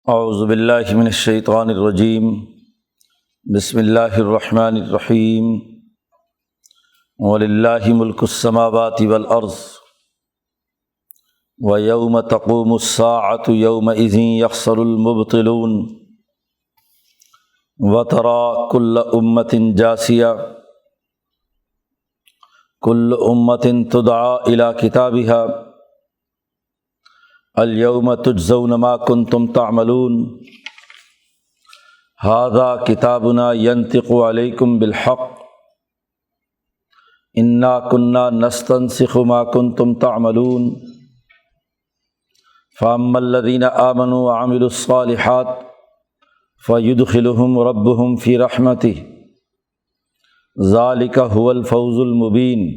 اعوذ باللہ من الشیطان الرجیم بسم اللہ الرحمن الرحیم وللہ ملک السماوات والارض ویوم تقوم الساعة یومئذ یخسر المبطلون وتری کل امۃ جاثیہ کل امۃ تدعی الی کتابها الیوم تجزون ما کنتم تعملون ھذا کتابنا ینطق علیکم بالحق انا کنا نستنسخ ما کنتم تعملون فاما الذین آمنوا وعملوا الصالحات فیدخلهم ربهم فی رحمتہ ذلک هو الفوز المبین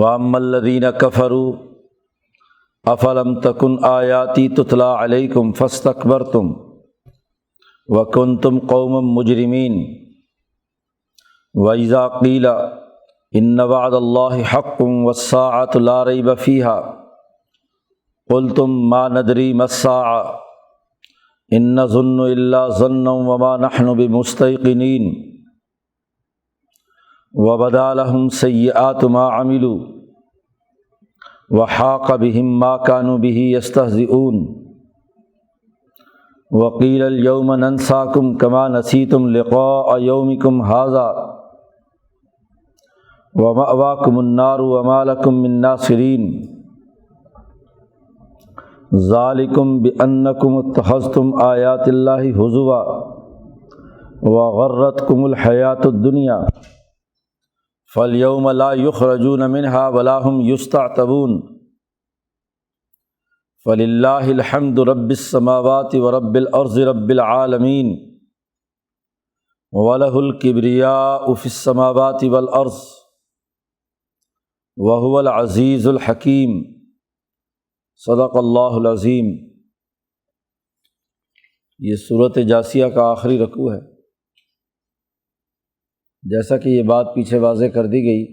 واما الذین کفروا افلم تکن آیاتی تتلی علیکم فاستکبرتم وکنتم قوما مجرمین وإذا قیل ان وعد اللہ حق والساعة لا ریب فیہا قلتم ما ندری ما الساعة ان نظن الا ظنا وما نحن بمستيقنین وبدا لهم سیئات ما عملوا وحاق بهم ما كانوا به يستهزئون وقيل اليوم ننساكم كما نسيتم لقاء يومكم هذا ومأواكم النار وما لكم من ناصرين ذلكم بأنكم اتخذتم آيات الله هزوا وغرتكم الحياة الدنيا فاليوم لا يخرجون منها ولا هم يستعتبون فللہ الحمد رب السماوات ورب الارض رب العالمین وله الكبریاء في السماوات والارض وهو العزیز الحکیم صدق اللہ العظیم۔ یہ سورۃ جاثیہ کا آخری رکوع ہے۔ جیسا کہ یہ بات پیچھے واضح کر دی گئی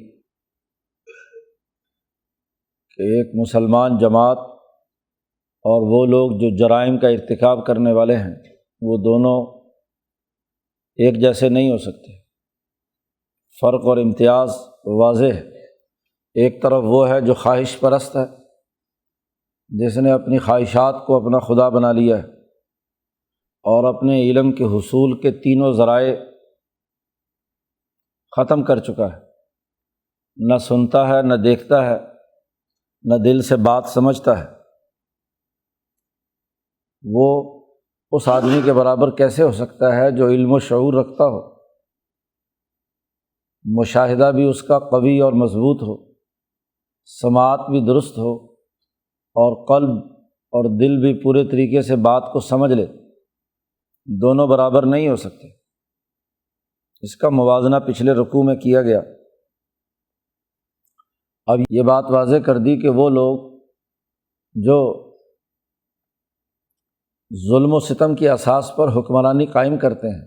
کہ ایک مسلمان جماعت اور وہ لوگ جو جرائم کا ارتکاب کرنے والے ہیں وہ دونوں ایک جیسے نہیں ہو سکتے، فرق اور امتیاز واضح ہے۔ ایک طرف وہ ہے جو خواہش پرست ہے، جس نے اپنی خواہشات کو اپنا خدا بنا لیا ہے اور اپنے علم کے حصول کے تینوں ذرائع ختم کر چکا ہے، نہ سنتا ہے، نہ دیکھتا ہے، نہ دل سے بات سمجھتا ہے۔ وہ اس آدمی کے برابر کیسے ہو سکتا ہے جو علم و شعور رکھتا ہو، مشاہدہ بھی اس کا قوی اور مضبوط ہو، سماعت بھی درست ہو اور قلب اور دل بھی پورے طریقے سے بات کو سمجھ لے۔ دونوں برابر نہیں ہو سکتے۔ اس کا موازنہ پچھلے رکوع میں کیا گیا۔ اب یہ بات واضح کر دی کہ وہ لوگ جو ظلم و ستم کی اساس پر حکمرانی قائم کرتے ہیں،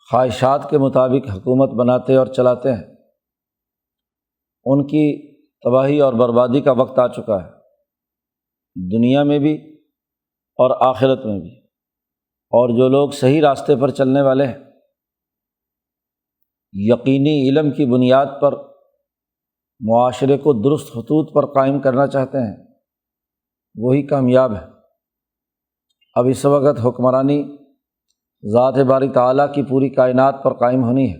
خواہشات کے مطابق حکومت بناتے اور چلاتے ہیں، ان کی تباہی اور بربادی کا وقت آ چکا ہے، دنیا میں بھی اور آخرت میں بھی۔ اور جو لوگ صحیح راستے پر چلنے والے ہیں، یقینی علم کی بنیاد پر معاشرے کو درست خطوط پر قائم کرنا چاہتے ہیں، وہی کامیاب ہے۔ اب اس وقت حکمرانی ذات باری تعالیٰ کی پوری کائنات پر قائم ہونی ہے،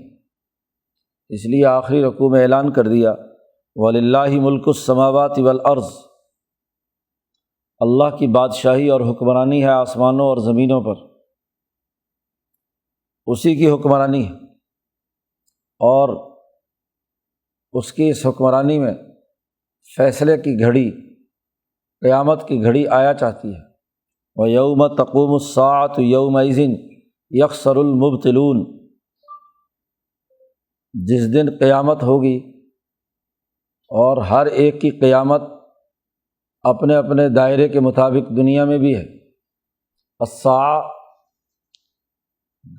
اس لیے آخری رکوع میں اعلان کر دیا وَلِلَّهِ مُلْكُ السَّمَاوَاتِ وَالْأَرْضِ، اللہ کی بادشاہی اور حکمرانی ہے آسمانوں اور زمینوں پر، اسی کی حکمرانی ہے، اور اس کی اس حکمرانی میں فیصلے کی گھڑی، قیامت کی گھڑی آیا چاہتی ہے۔ وَيَوْمَ تَقُومُ السَّاعَةُ يَوْمَئِذٍ يَخْسَرُ الْمُبْطِلُونَ، جس دن قیامت ہوگی اور ہر ایک کی قیامت اپنے اپنے دائرے کے مطابق دنیا میں بھی ہے۔ الساعہ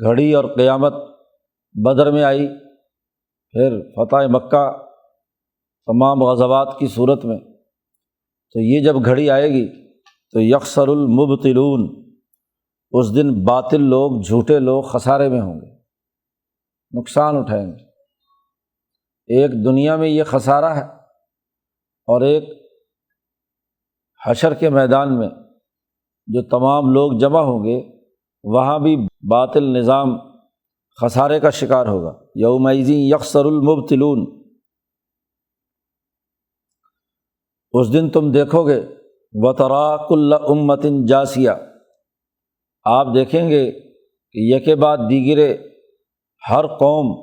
گھڑی اور قیامت بدر میں آئی، پھر فتح مکہ، تمام غزوات کی صورت میں۔ تو یہ جب گھڑی آئے گی تو یخسر المبطلون، اس دن باطل لوگ، جھوٹے لوگ خسارے میں ہوں گے، نقصان اٹھائیں گے۔ ایک دنیا میں یہ خسارہ ہے، اور ایک حشر کے میدان میں جو تمام لوگ جمع ہوں گے، وہاں بھی باطل نظام خسارے کا شکار ہوگا۔ یومئذ یخسر المبطلون، اس دن تم دیکھو گے وَتَرَىٰ كُلَّ أُمَّةٍ جَاثِیَةٍ، آپ دیکھیں گے کہ یکے بعد دیگرے ہر قوم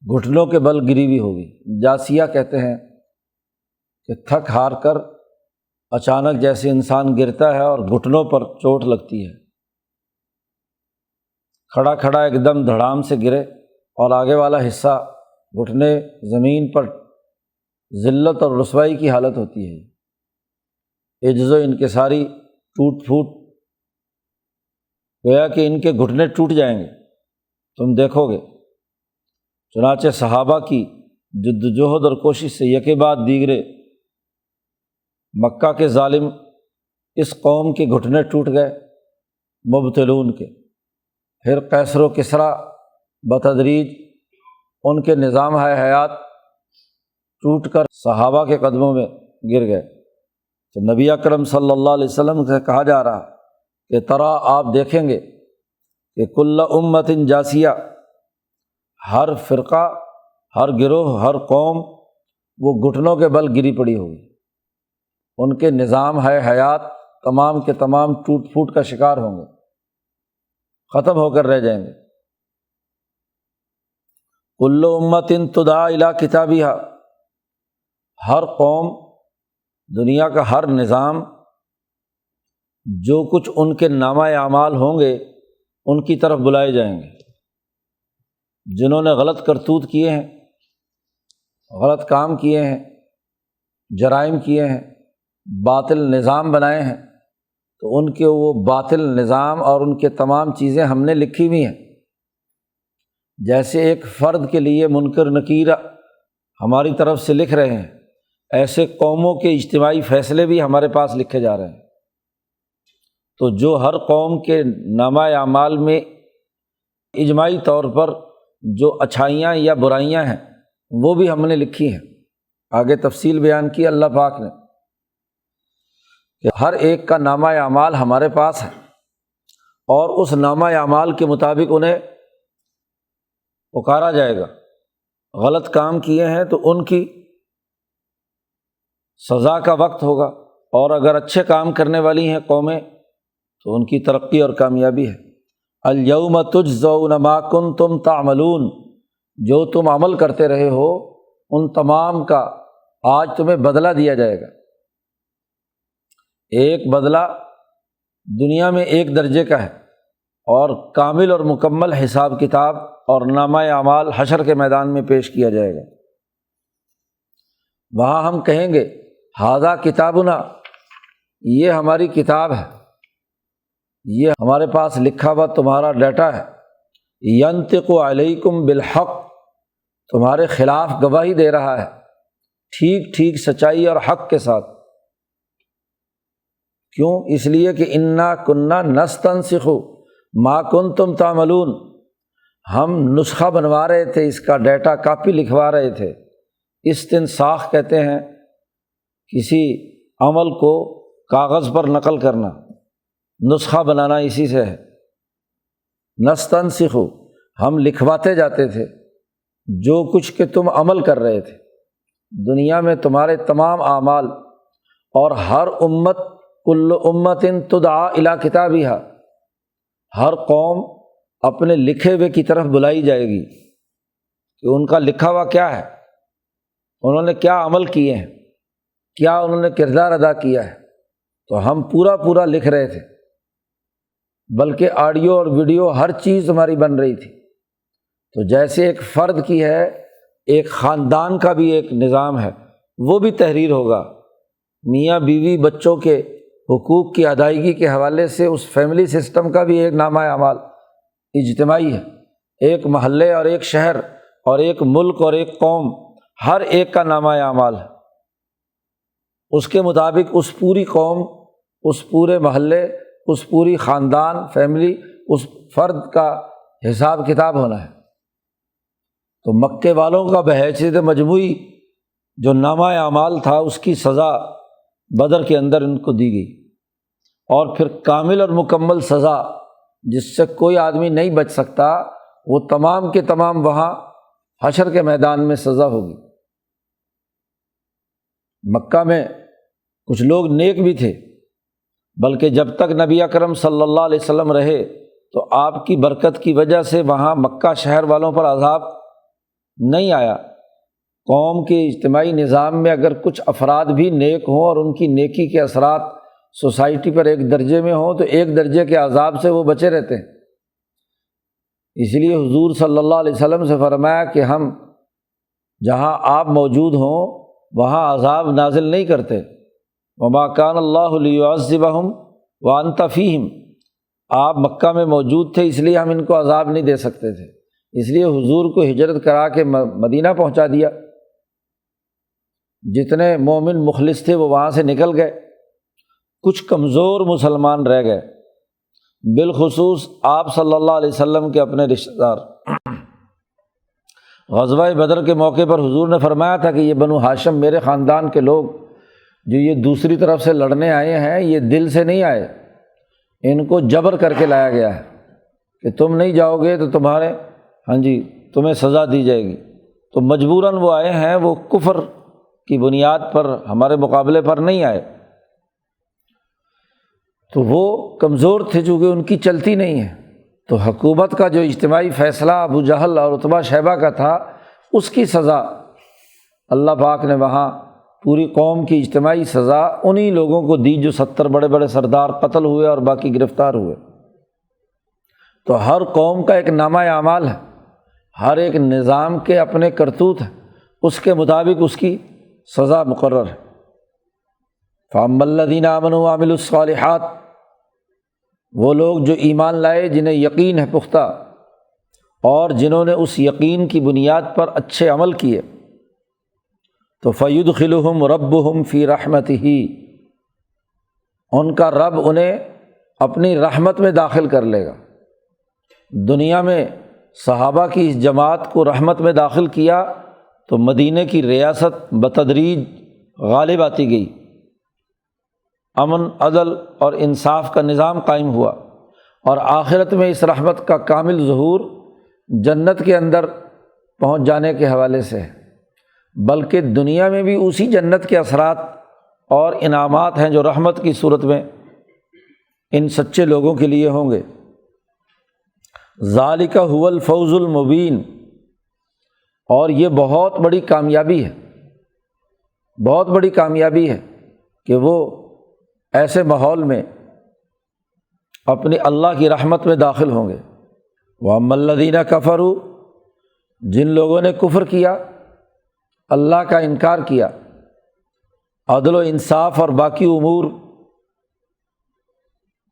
گھٹنوں کے بل گری ہوئی ہوگی۔ جاسیہ کہتے ہیں کہ تھک ہار کر اچانک جیسے انسان گرتا ہے اور گھٹنوں پر چوٹ لگتی ہے، کھڑا کھڑا ایک دم دھڑام سے گرے اور آگے والا حصہ گھٹنے زمین پر، ذلت اور رسوائی کی حالت ہوتی ہے، عجز و انکساری، ٹوٹ پھوٹ، گویا کہ ان کے گھٹنے ٹوٹ جائیں گے، تم دیکھو گے۔ چنانچہ صحابہ کی جدوجہد اور کوشش سے یکے بعد دیگرے مکہ کے ظالم اس قوم کے گھٹنے ٹوٹ گئے، مبتلون کے۔ پھر قیصر و کسریٰ بتدریج ان کے نظام حیات ٹوٹ کر صحابہ کے قدموں میں گر گئے۔ تو نبی اکرم صلی اللہ علیہ وسلم سے کہا جا رہا کہ ترا، آپ دیکھیں گے کہ کل امت جاسیہ، ہر فرقہ، ہر گروہ، ہر قوم وہ گھٹنوں کے بل گری پڑی ہوگی، ان کے نظام حیات تمام کے تمام ٹوٹ پھوٹ کا شکار ہوں گے، ختم ہو کر رہ جائیں گے۔ کل امت تدعی الی کتابہا، ہر قوم، دنیا کا ہر نظام، جو کچھ ان کے نامہ اعمال ہوں گے ان کی طرف بلائے جائیں گے۔ جنہوں نے غلط کرتوت کیے ہیں، غلط کام کیے ہیں، جرائم کیے ہیں، باطل نظام بنائے ہیں، تو ان کے وہ باطل نظام اور ان کے تمام چیزیں ہم نے لکھی ہوئی ہیں۔ جیسے ایک فرد کے لیے منکر نکیر ہماری طرف سے لکھ رہے ہیں، ایسے قوموں کے اجتماعی فیصلے بھی ہمارے پاس لکھے جا رہے ہیں۔ تو جو ہر قوم کے نامہ اعمال میں اجماعی طور پر جو اچھائیاں یا برائیاں ہیں وہ بھی ہم نے لکھی ہیں۔ آگے تفصیل بیان کی اللہ پاک نے کہ ہر ایک کا نامہ اعمال ہمارے پاس ہے، اور اس نامہ اعمال کے مطابق انہیں پکارا جائے گا۔ غلط کام کیے ہیں تو ان کی سزا کا وقت ہوگا، اور اگر اچھے کام کرنے والی ہیں قومیں تو ان کی ترقی اور کامیابی ہے۔ الیوم تجزون ما کنتم تعملون، جو تم عمل کرتے رہے ہو ان تمام کا آج تمہیں بدلہ دیا جائے گا۔ ایک بدلہ دنیا میں ایک درجے کا ہے، اور کامل اور مکمل حساب کتاب اور نامہ اعمال حشر کے میدان میں پیش کیا جائے گا۔ وہاں ہم کہیں گے ھذا کتابنا، یہ ہماری کتاب ہے، یہ ہمارے پاس لکھا ہوا تمہارا ڈیٹا ہے، ینطق علیکم بالحق، تمہارے خلاف گواہی دے رہا ہے، ٹھیک ٹھیک سچائی اور حق کے ساتھ۔ کیوں؟ اس لیے کہ انا کنا نستنسخ ما کنتم تعملون، ہم نسخہ بنوا رہے تھے، اس کا ڈیٹا کاپی لکھوا رہے تھے۔ استنساخ کہتے ہیں کسی عمل کو کاغذ پر نقل کرنا، نسخہ بنانا اسی سے ہے۔ نستنسخ، ہم لکھواتے جاتے تھے جو کچھ کہ تم عمل کر رہے تھے دنیا میں، تمہارے تمام اعمال، اور ہر امت، کل امت تدعی الی کتابہا، ہر قوم اپنے لکھے ہوئے کی طرف بلائی جائے گی کہ ان کا لکھا ہوا کیا ہے، انہوں نے کیا عمل کیے ہیں، کیا انہوں نے کردار ادا کیا ہے۔ تو ہم پورا لکھ رہے تھے، بلکہ آڈیو اور ویڈیو ہر چیز ہماری بن رہی تھی۔ تو جیسے ایک فرد کی ہے، ایک خاندان کا بھی ایک نظام ہے، وہ بھی تحریر ہوگا۔ میاں بیوی بچوں کے حقوق کی ادائیگی کے حوالے سے اس فیملی سسٹم کا بھی ایک نامہ اعمال اجتماعی ہے۔ ایک محلے اور ایک شہر اور ایک ملک اور ایک قوم، ہر ایک کا نامہ اعمال ہے۔ اس کے مطابق اس پوری قوم اس پورے محلے، اس پوری خاندان، فیملی، اس فرد کا حساب کتاب ہونا ہے۔ تو مکے والوں کا بحیثیت مجموعی جو نامہ اعمال تھا اس کی سزا بدر کے اندر ان کو دی گئی، اور پھر کامل اور مکمل سزا جس سے کوئی آدمی نہیں بچ سکتا، وہ تمام کے تمام وہاں حشر کے میدان میں سزا ہوگی۔ مکہ میں کچھ لوگ نیک بھی تھے، بلکہ جب تک نبی اکرم صلی اللہ علیہ وسلم رہے تو آپ کی برکت کی وجہ سے وہاں مکہ شہر والوں پر عذاب نہیں آیا۔ قوم کے اجتماعی نظام میں اگر کچھ افراد بھی نیک ہوں اور ان کی نیکی کے اثرات سوسائٹی پر ایک درجے میں ہوں تو ایک درجے کے عذاب سے وہ بچے رہتے ہیں۔ اس لیے حضور صلی اللہ علیہ وسلم سے فرمایا کہ ہم جہاں آپ موجود ہوں وہاں عذاب نازل نہیں کرتے۔ وما کان اللہ لیعذبہم وانت فیہم، آپ مکہ میں موجود تھے اس لیے ہم ان کو عذاب نہیں دے سکتے تھے، اس لیے حضور کو ہجرت کرا کے مدینہ پہنچا دیا۔ جتنے مومن مخلص تھے وہ وہاں سے نکل گئے، کچھ کمزور مسلمان رہ گئے، بالخصوص آپ صلی اللہ علیہ وسلم کے اپنے رشتہ دار۔ غزوہ بدر کے موقع پر حضور نے فرمایا تھا کہ یہ بنو ہاشم میرے خاندان کے لوگ جو یہ دوسری طرف سے لڑنے آئے ہیں یہ دل سے نہیں آئے، ان کو جبر کر کے لایا گیا ہے کہ تم نہیں جاؤ گے تو تمہیں سزا دی جائے گی۔ تو مجبوراً وہ آئے ہیں، وہ کفر کی بنیاد پر ہمارے مقابلے پر نہیں آئے، تو وہ کمزور تھے چونکہ ان کی چلتی نہیں ہے۔ تو حکومت کا جو اجتماعی فیصلہ ابو جہل اور عتبہ شیبہ کا تھا اس کی سزا اللہ پاک نے وہاں پوری قوم کی اجتماعی سزا انہی لوگوں کو دی جو 70 بڑے بڑے سردار قتل ہوئے اور باقی گرفتار ہوئے۔ تو ہر قوم کا ایک نامہ اعمال ہے، ہر ایک نظام کے اپنے کرتوت ہیں، اس کے مطابق اس کی سزا مقرر ہے۔ فَأَمَّا الَّذِينَ آمَنُوا وَعَمِلُوا الصَّالِحَاتِ، وہ لوگ جو ایمان لائے جنہیں یقین ہے پختہ، اور جنہوں نے اس یقین کی بنیاد پر اچھے عمل کیے، تو فَيُدْخِلُهُمْ رَبُّهُمْ فِي رَحْمَتِهِ، ان کا رب انہیں اپنی رحمت میں داخل کر لے گا۔ دنیا میں صحابہ کی اس جماعت کو رحمت میں داخل کیا تو مدینہ کی ریاست بتدریج غالب آتی گئی، امن، عدل اور انصاف کا نظام قائم ہوا، اور آخرت میں اس رحمت کا کامل ظہور جنت کے اندر پہنچ جانے کے حوالے سے ہے، بلکہ دنیا میں بھی اسی جنت کے اثرات اور انعامات ہیں جو رحمت کی صورت میں ان سچے لوگوں کے لیے ہوں گے۔ ذالک هو الفوز المبین، اور یہ بہت بڑی کامیابی ہے، بہت بڑی کامیابی ہے کہ وہ ایسے ماحول میں اپنی اللہ کی رحمت میں داخل ہوں گے۔ وَأَمَّا الَّذِينَ كَفَرُوا، جن لوگوں نے کفر کیا، اللہ کا انکار کیا، عدل و انصاف اور باقی امور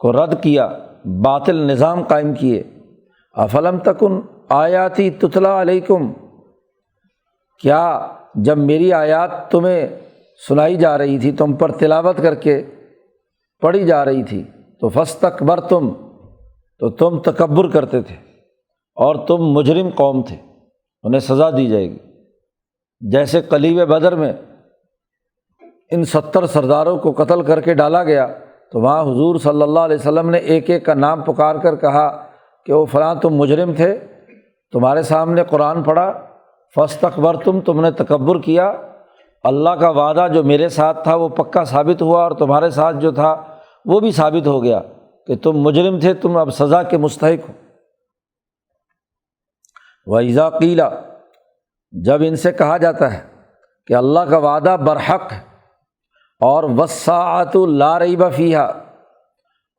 کو رد کیا، باطل نظام قائم کیے، افلم تکن آیاتی تتلیٰ علیکم، کیا جب میری آیات تمہیں سنائی جا رہی تھی، تم پر تلاوت کر کے پڑھی جا رہی تھی، تو فاستکبرتم، تو تم تکبر کرتے تھے اور تم مجرم قوم تھے، انہیں سزا دی جائے گی۔ جیسے قلیب بدر میں ان 70 سرداروں کو قتل کر کے ڈالا گیا تو وہاں حضور صلی اللہ علیہ وسلم نے ایک ایک کا نام پکار کر کہا کہ وہ فلاں تم مجرم تھے، تمہارے سامنے قرآن پڑھا، فاستکبرتم، تم نے تکبر کیا، اللہ کا وعدہ جو میرے ساتھ تھا وہ پکا ثابت ہوا اور تمہارے ساتھ جو تھا وہ بھی ثابت ہو گیا کہ تم مجرم تھے، تم اب سزا کے مستحق ہو۔ وَإِذَا قِيلَ، جب ان سے کہا جاتا ہے کہ اللہ کا وعدہ برحق ہے اور وَالسَّاعَةُ لَا رَيْبَ فِيهَا،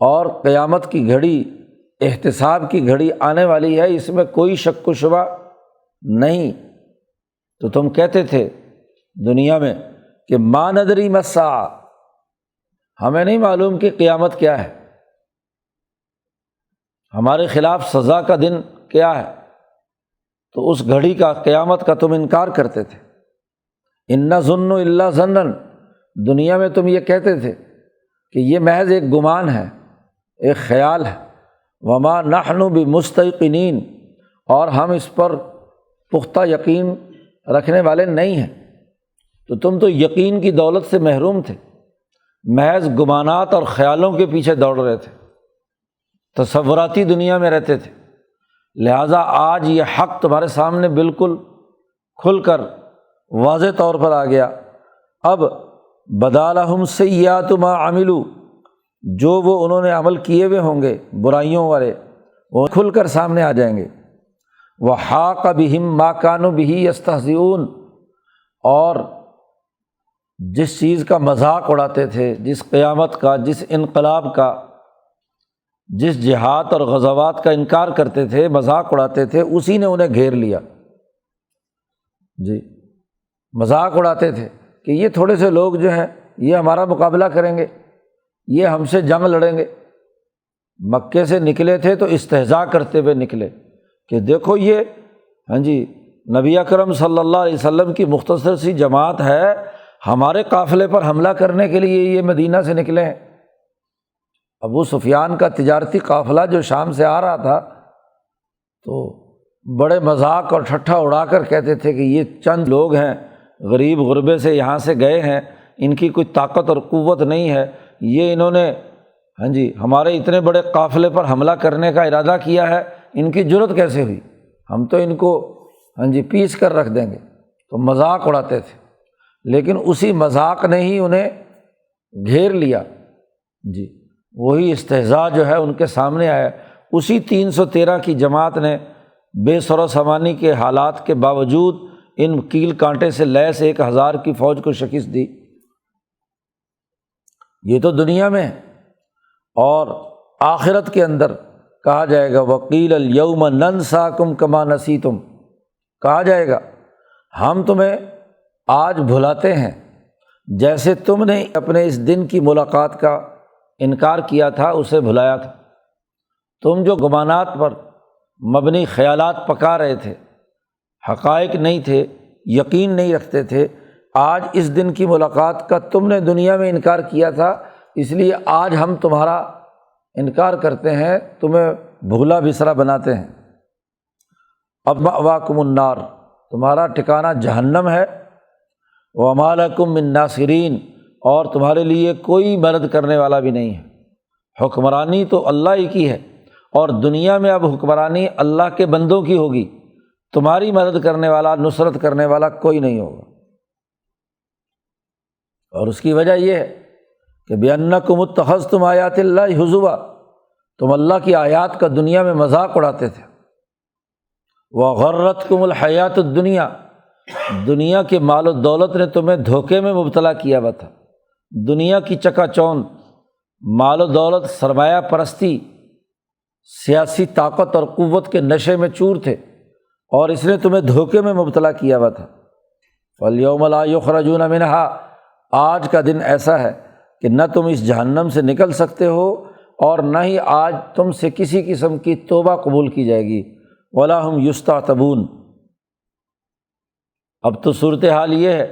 اور قیامت کی گھڑی، احتساب کی گھڑی آنے والی ہے، اس میں کوئی شک و شبہ نہیں، تو تم کہتے تھے دنیا میں کہ ما ندری ما الساعہ، ہمیں نہیں معلوم کہ قیامت کیا ہے، ہمارے خلاف سزا کا دن کیا ہے، تو اس گھڑی کا، قیامت کا تم انکار کرتے تھے۔ ان نظن الا ظنا، دنیا میں تم یہ کہتے تھے کہ یہ محض ایک گمان ہے، ایک خیال ہے۔ وما نحن بمستیقنین، اور ہم اس پر پختہ یقین رکھنے والے نہیں ہیں۔ تو تم تو یقین کی دولت سے محروم تھے، محض گمانات اور خیالوں کے پیچھے دوڑ رہے تھے، تصوراتی دنیا میں رہتے تھے۔ لہٰذا آج یہ حق تمہارے سامنے بالکل کھل کر واضح طور پر آ گیا۔ اب بدا لہم سیئات ما عملوا، جو وہ انہوں نے عمل کیے ہوئے ہوں گے برائیوں والے، وہ کھل کر سامنے آ جائیں گے۔ وحاق بہم ما کانوا بہ یستہزئون، اور جس چیز کا مذاق اڑاتے تھے، جس قیامت کا، جس انقلاب کا، جس جہاد اور غزوات کا انکار کرتے تھے، مذاق اڑاتے تھے، اسی نے انہیں گھیر لیا۔ جی، مذاق اڑاتے تھے کہ یہ تھوڑے سے لوگ جو ہیں یہ ہمارا مقابلہ کریں گے، یہ ہم سے جنگ لڑیں گے۔ مکے سے نکلے تھے تو استہزاء کرتے ہوئے نکلے کہ دیکھو یہ نبی اکرم صلی اللہ علیہ وسلم کی مختصر سی جماعت ہے، ہمارے قافلے پر حملہ کرنے کے لیے یہ مدینہ سے نکلے ہیں۔ ابو سفیان کا تجارتی قافلہ جو شام سے آ رہا تھا تو بڑے مذاق اور ٹھٹھا اڑا کر کہتے تھے کہ یہ چند لوگ ہیں، غریب غربے سے یہاں سے گئے ہیں، ان کی کوئی طاقت اور قوت نہیں ہے، یہ انہوں نے ہمارے اتنے بڑے قافلے پر حملہ کرنے کا ارادہ کیا ہے، ان کی جرأت کیسے ہوئی، ہم تو ان کو پیس کر رکھ دیں گے۔ تو مذاق اڑاتے تھے، لیکن اسی مذاق نے ہی انہیں گھیر لیا۔ وہی استہزاء جو ہے ان کے سامنے آیا۔ اسی 313 کی جماعت نے بے سر و سامانی کے حالات کے باوجود ان کیل کانٹے سے لیس 1000 کی فوج کو شکست دی۔ یہ تو دنیا میں ہے، اور آخرت کے اندر کہا جائے گا وَقِيلَ الْيَوْمَ نَنْسَاكُمْ كَمَا نَسِيتُمْ، کہا جائے گا ہم تمہیں آج بھلاتے ہیں جیسے تم نے اپنے اس دن کی ملاقات کا انکار کیا تھا، اسے بھلایا تھا۔ تم جو گمانات پر مبنی خیالات پکا رہے تھے، حقائق نہیں تھے، یقین نہیں رکھتے تھے، آج اس دن کی ملاقات کا تم نے دنیا میں انکار کیا تھا، اس لیے آج ہم تمہارا انکار کرتے ہیں، تمہیں بھولا بسرا بناتے ہیں۔ اب مأواکم النار، تمہارا ٹھکانہ جہنم ہے، وما لکم من ناصرین، اور تمہارے لیے کوئی مدد کرنے والا بھی نہیں ہے۔ حکمرانی تو اللہ ہی کی ہے، اور دنیا میں اب حکمرانی اللہ کے بندوں کی ہوگی، تمہاری مدد کرنے والا، نصرت کرنے والا کوئی نہیں ہوگا۔ اور اس کی وجہ یہ ہے کہ بِأَنَّكُمُ اتَّخَذْتُمْ آیاتِ اللہِ ہُزُوًا، تم اللہ کی آیات کا دنیا میں مذاق اڑاتے تھے۔ وَغَرَّتْكُمُ الْحَيَاةُ الدُّنْيَا، دنیا کے مال و دولت نے تمہیں دھوکے میں مبتلا کیا ہوا تھا۔ دنیا کی چکا چوند، مال و دولت، سرمایہ پرستی، سیاسی طاقت اور قوت کے نشے میں چور تھے، اور اس نے تمہیں دھوکے میں مبتلا کیا ہوا تھا۔ فَالْيَوْمَ لَا يُخْرَجُونَ مِنْهَا، آج کا دن ایسا ہے کہ نہ تم اس جہنم سے نکل سکتے ہو، اور نہ ہی آج تم سے کسی قسم کی توبہ قبول کی جائے گی۔ وَلَا هُمْ يُسْتَعْتَبُونَ۔ اب تو صورتحال یہ ہے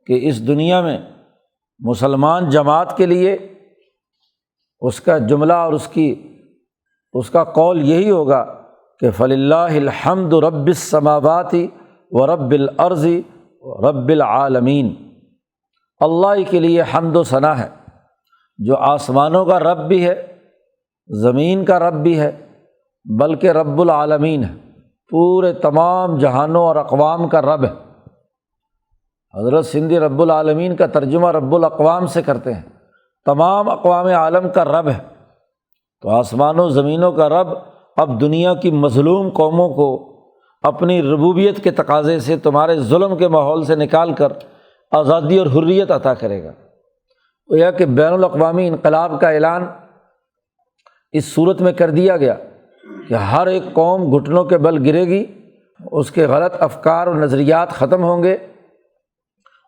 کہ اس دنیا میں مسلمان جماعت کے لیے اس کا جملہ اور اس کا قول یہی ہوگا کہ فَلِلَّهِ الْحَمْدُ رَبِّ السَّمَاوَاتِ وَرَبِّ الْأَرْضِ وَرَبِّ الْعَالَمِينَ، اللہ ہی کے لیے حمد و ثنا ہے، جو آسمانوں کا رب بھی ہے، زمین کا رب بھی ہے، بلکہ رب العالمین ہے، پورے تمام جہانوں اور اقوام کا رب ہے۔ حضرت سندھی رب العالمین کا ترجمہ رب الاقوام سے کرتے ہیں، تمام اقوام عالم کا رب ہے۔ تو آسمانوں زمینوں کا رب اب دنیا کی مظلوم قوموں کو اپنی ربوبیت کے تقاضے سے، تمہارے ظلم کے ماحول سے نکال کر آزادی اور حریت عطا کرے گا۔ گویا کہ بین الاقوامی انقلاب کا اعلان اس صورت میں کر دیا گیا کہ ہر ایک قوم گھٹنوں کے بل گرے گی، اس کے غلط افکار اور نظریات ختم ہوں گے،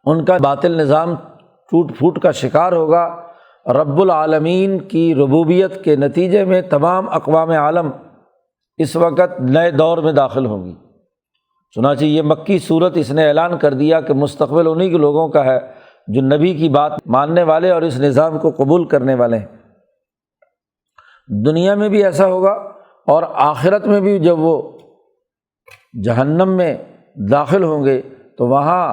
ان کا باطل نظام ٹوٹ پھوٹ کا شکار ہوگا۔ رب العالمین کی ربوبیت کے نتیجے میں تمام اقوام عالم اس وقت نئے دور میں داخل ہوں گی۔ چنانچہ یہ مکی صورت اس نے اعلان کر دیا کہ مستقبل انہی کے لوگوں کا ہے جو نبی کی بات ماننے والے اور اس نظام کو قبول کرنے والے ہیں۔ دنیا میں بھی ایسا ہوگا اور آخرت میں بھی جب وہ جہنم میں داخل ہوں گے تو وہاں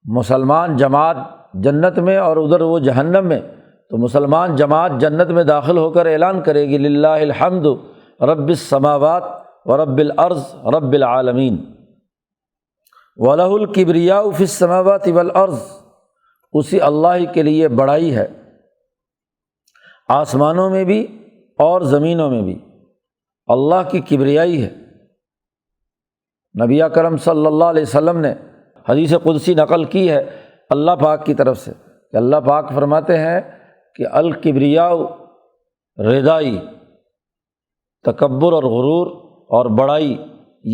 مسلمان جماعت جنت میں اور ادھر وہ جہنم میں، تو مسلمان جماعت جنت میں داخل ہو کر اعلان کرے گی للہ الحمد رب السماوات و رب الارض رب العالمین وَلَهُ الْكِبْرِيَاءُ فِي السَّمَاوَاتِ وَالْأَرْضِ، اسی اللہ ہی کے لیے بڑائی ہے آسمانوں میں بھی اور زمینوں میں بھی، اللہ کی کبریائی ہے۔ نبی اکرم صلی اللہ علیہ وسلم نے حدیث قدسی نقل کی ہے اللہ پاک کی طرف سے کہ اللہ پاک فرماتے ہیں کہ الکبریاء ردائی، تکبر اور غرور اور بڑائی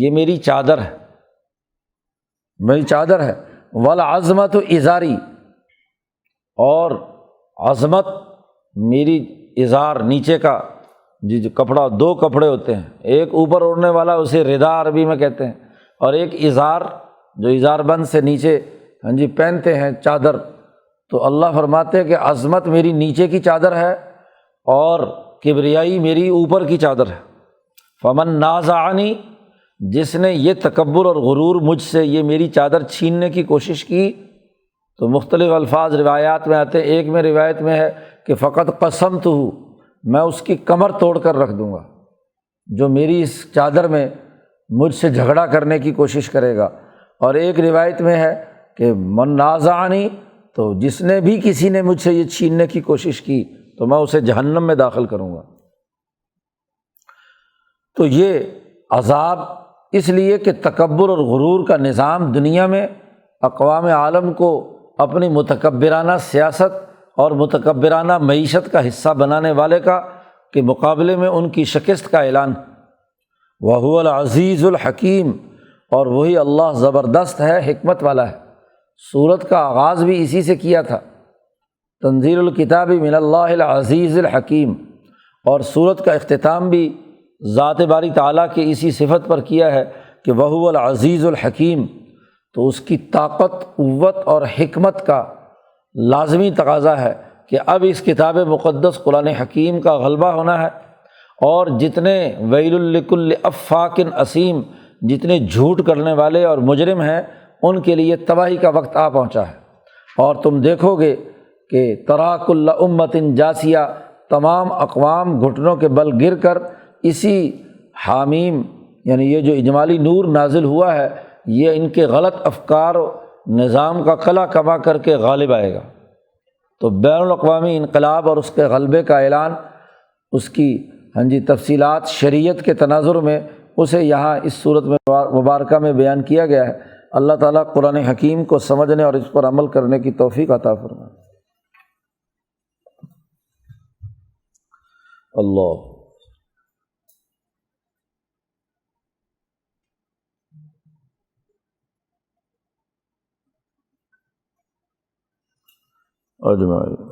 یہ میری چادر ہے، میری چادر ہے، والعظمت ازاری، اور عظمت میری ازار نیچے کا جو کپڑا، دو کپڑے ہوتے ہیں، ایک اوپر اوڑھنے والا اسے ردا عربی میں کہتے ہیں، اور ایک ازار جو ازار بند سے نیچے پہنتے ہیں چادر، تو اللہ فرماتے ہیں کہ عظمت میری نیچے کی چادر ہے اور کبریائی میری اوپر کی چادر ہے۔ فمن نازعنی، جس نے یہ تکبر اور غرور مجھ سے یہ میری چادر چھیننے کی کوشش کی، تو مختلف الفاظ روایات میں آتے ہیں، ایک میں روایت میں ہے کہ فقط قسمتہ، میں اس کی کمر توڑ کر رکھ دوں گا جو میری اس چادر میں مجھ سے جھگڑا کرنے کی کوشش کرے گا، اور ایک روایت میں ہے کہ من نازعنی، تو جس نے بھی کسی نے مجھ سے یہ چھیننے کی کوشش کی تو میں اسے جہنم میں داخل کروں گا۔ تو یہ عذاب اس لیے کہ تکبر اور غرور کا نظام دنیا میں اقوام عالم کو اپنی متکبرانہ سیاست اور متکبرانہ معیشت کا حصہ بنانے والے کا کے مقابلے میں ان کی شکست کا اعلان۔ وَهُوَ الْعَزِيزُ الْحَكِيمُ، اور وہی اللہ زبردست ہے، حکمت والا ہے۔ سورت کا آغاز بھی اسی سے کیا تھا، تنزیل الکتاب من اللہ العزیز الحکیم، اور سورت کا اختتام بھی ذات باری تعالیٰ کی اسی صفت پر کیا ہے کہ وَهُوَ العزیز الحکیم۔ تو اس کی طاقت، قوت اور حکمت کا لازمی تقاضا ہے کہ اب اس کتاب مقدس قرآن حکیم کا غلبہ ہونا ہے، اور جتنے ویل لکل افاک اثیم، جتنے جھوٹ کرنے والے اور مجرم ہیں ان کے لیے تباہی کا وقت آ پہنچا ہے۔ اور تم دیکھو گے کہ ترا کل امت جاسیہ، تمام اقوام گھٹنوں کے بل گر کر اسی حامیم، یعنی یہ جو اجمالی نور نازل ہوا ہے، یہ ان کے غلط افکار و نظام کا قلع کما کر کے غالب آئے گا۔ تو بین الاقوامی انقلاب اور اس کے غلبے کا اعلان، اس کی تفصیلات شریعت کے تناظر میں اسے یہاں اس صورت میں مبارکہ میں بیان کیا گیا ہے۔ اللہ تعالیٰ قرآن حکیم کو سمجھنے اور اس پر عمل کرنے کی توفیق عطا فرمائے۔ اللہ اجمعین۔